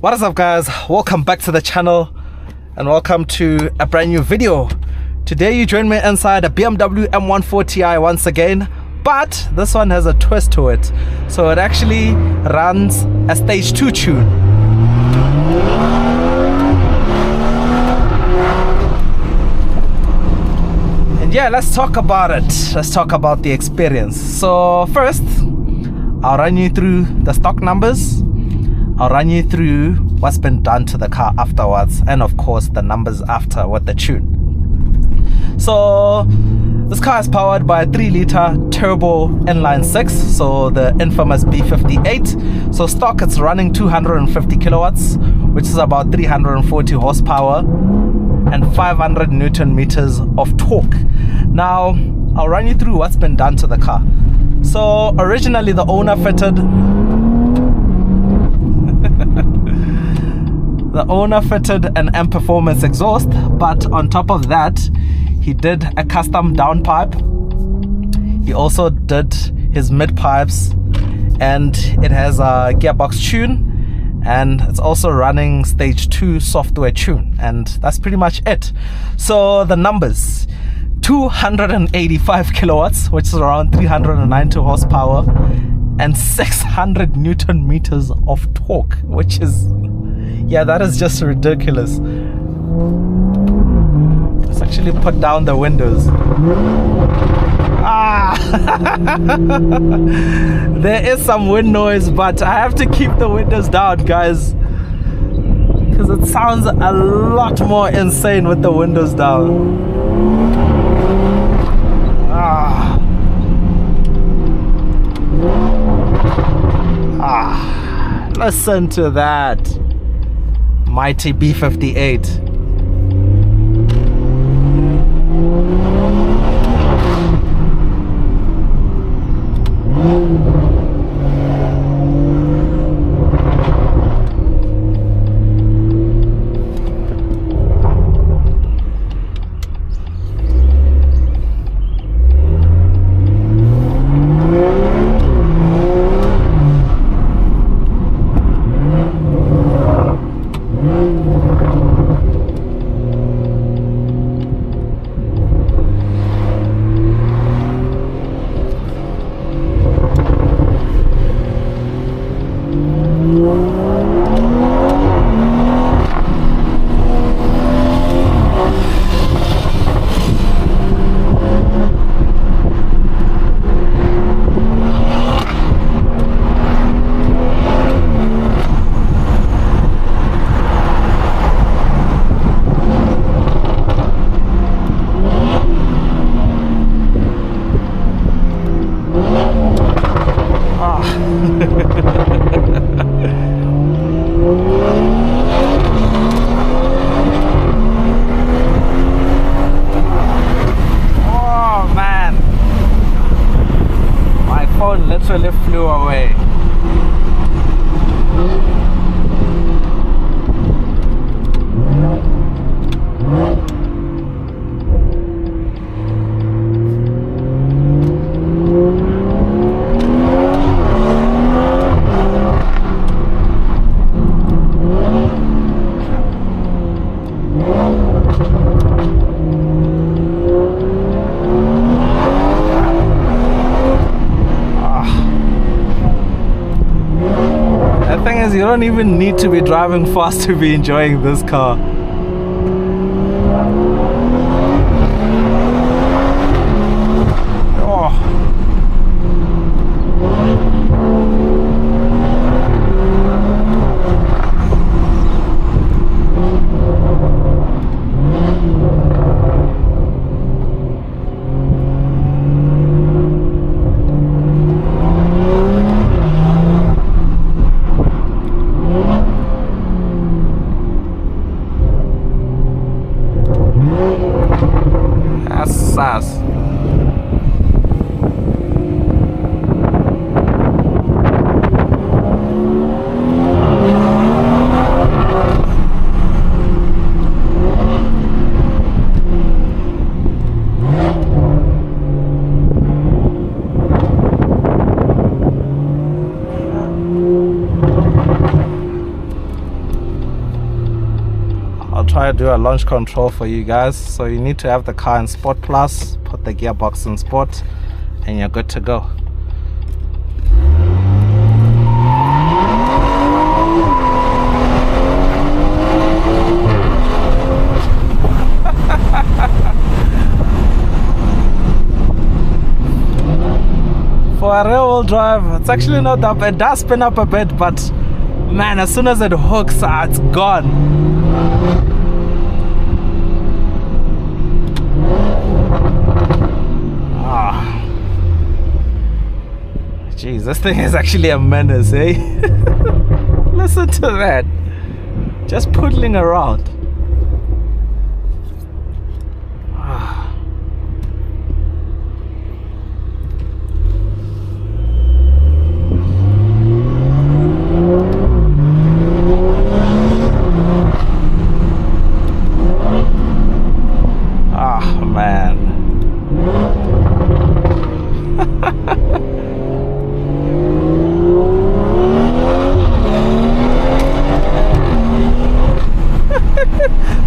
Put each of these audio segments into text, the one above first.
What is up, guys? Welcome back to the channel and welcome to a brand new video. Today you join me inside a BMW M140i once again, but this one has a twist to it. So it actually runs a stage 2 tune. And yeah, let's talk about it. Let's talk about the experience. So first, I'll run you through the stock numbers. I'll run you through what's been done to the car afterwards, and of course the numbers after with the tune. So this car is powered by a 3-liter turbo inline 6, so the infamous B58. So stock, it's running 250 kilowatts, which is about 340 horsepower and 500 newton meters of torque. Now I'll run you through what's been done to the car. So originally the owner fitted an M Performance exhaust, but on top of that he did a custom downpipe. He also did his mid pipes, and it has a gearbox tune, and it's also running stage 2 software tune, and that's pretty much it. So the numbers: 285 kilowatts, which is around 390 horsepower, and 600 newton meters of torque, which is, yeah, that is just ridiculous. Let's actually put down the windows. There is some wind noise, but I have to keep the windows down, guys, because it sounds a lot more insane with the windows down. Listen to that mighty B58. Oh man, my phone literally flew away. The thing is, you don't even need to be driving fast to be enjoying this car. try to do a launch control for you guys. So you need to have the car in Sport Plus, put the gearbox in Sport, and you're good to go. For a rear-wheel drive, it's actually not that bad. It does spin up a bit, but man, as soon as it hooks, it's gone. Jeez, this thing is actually a menace, eh? Listen to that. Just poodling around.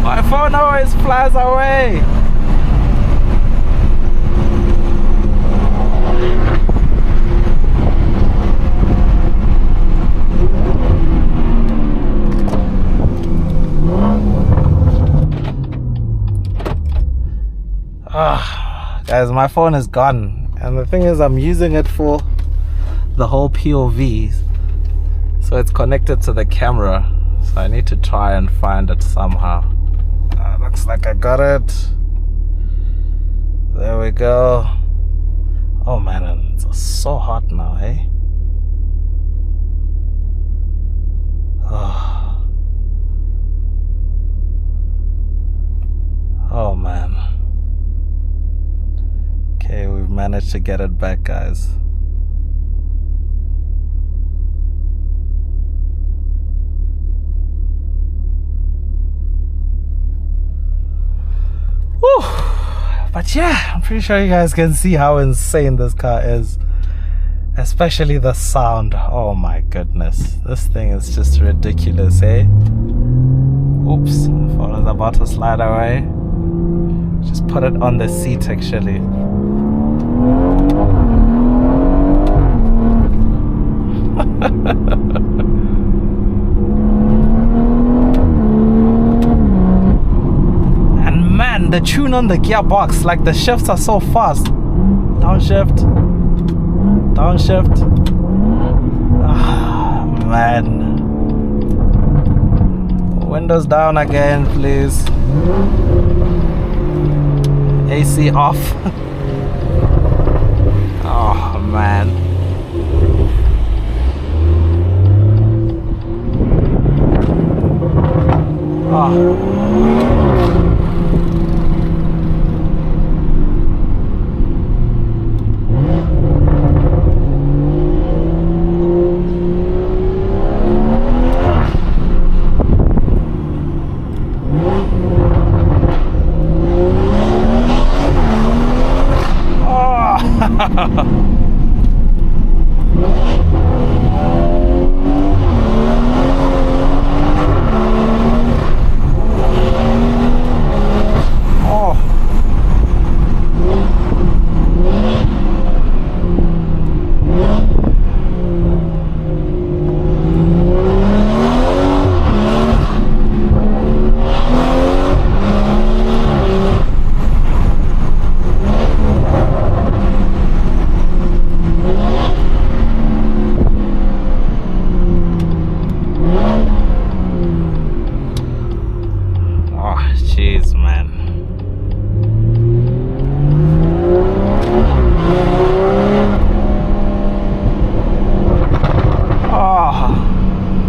My phone always flies away. Guys, my phone is gone, and the thing is I'm using it for the whole POV, so it's connected to the camera, so I need to try and find it somehow. Looks like I got it. There we go. Oh man, it's so hot now, eh? Oh man. Okay, we've managed to get it back, guys. Whew. But yeah, I'm pretty sure you guys can see how insane this car is. Especially the sound. Oh my goodness. This thing is just ridiculous, eh? Oops, phone is about to slide away. Just put it on the seat actually. And man, the tune on the gearbox, like the shifts are so fast. Downshift, downshift. Ah, man. Windows down again, please. AC off. Oh man.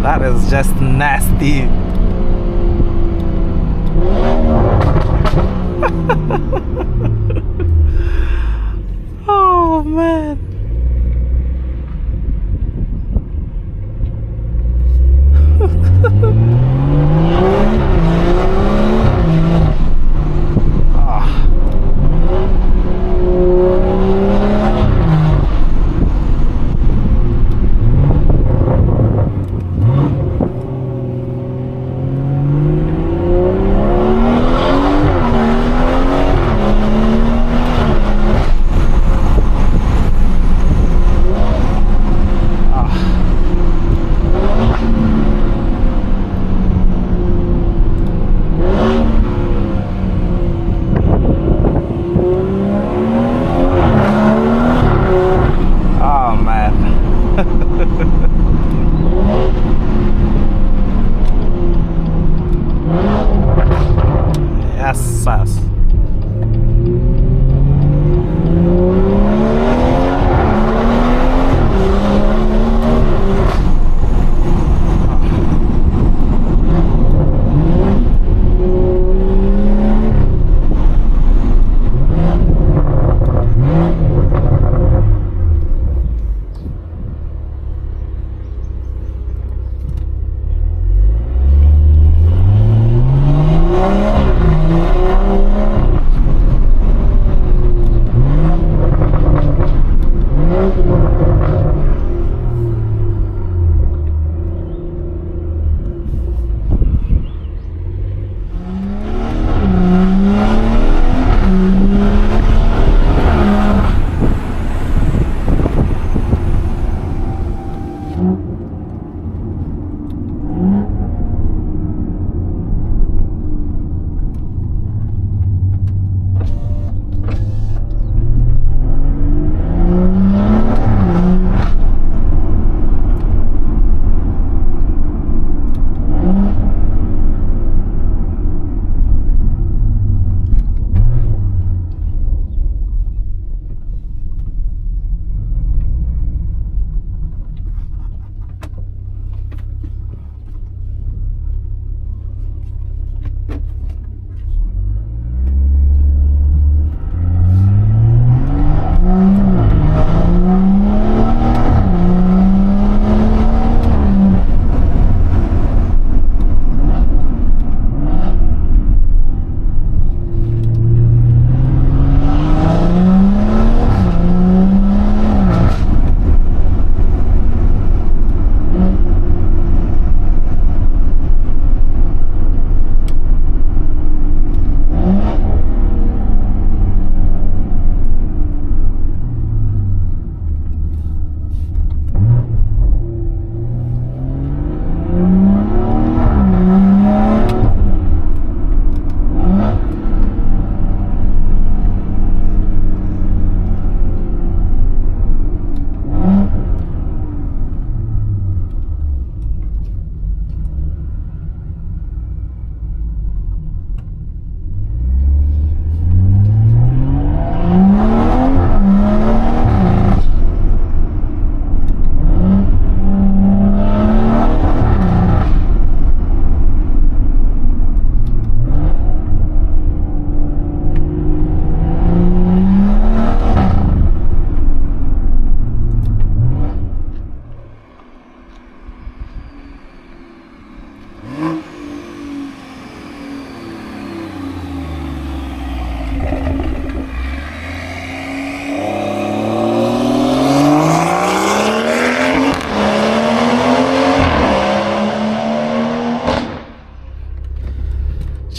That is just nasty. Oh man.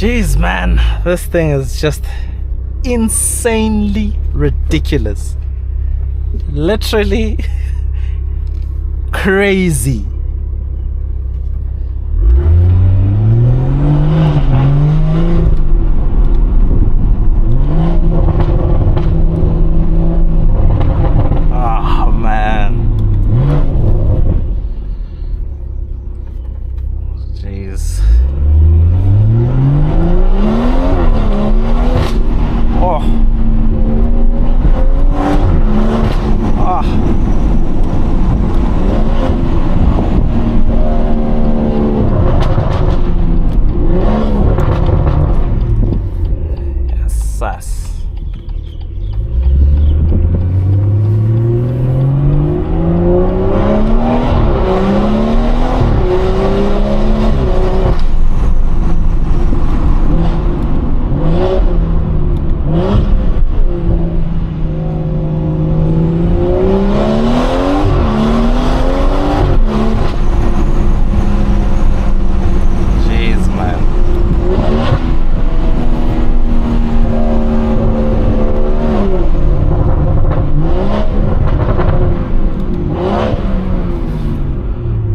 Jeez, man, this thing is just insanely ridiculous. Literally crazy. Oh man. Jeez. Oh. Ah. Yes, sus.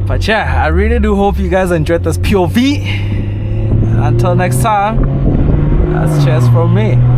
But yeah, I really do hope you guys enjoyed this POV. Until next time, that's cheers from me.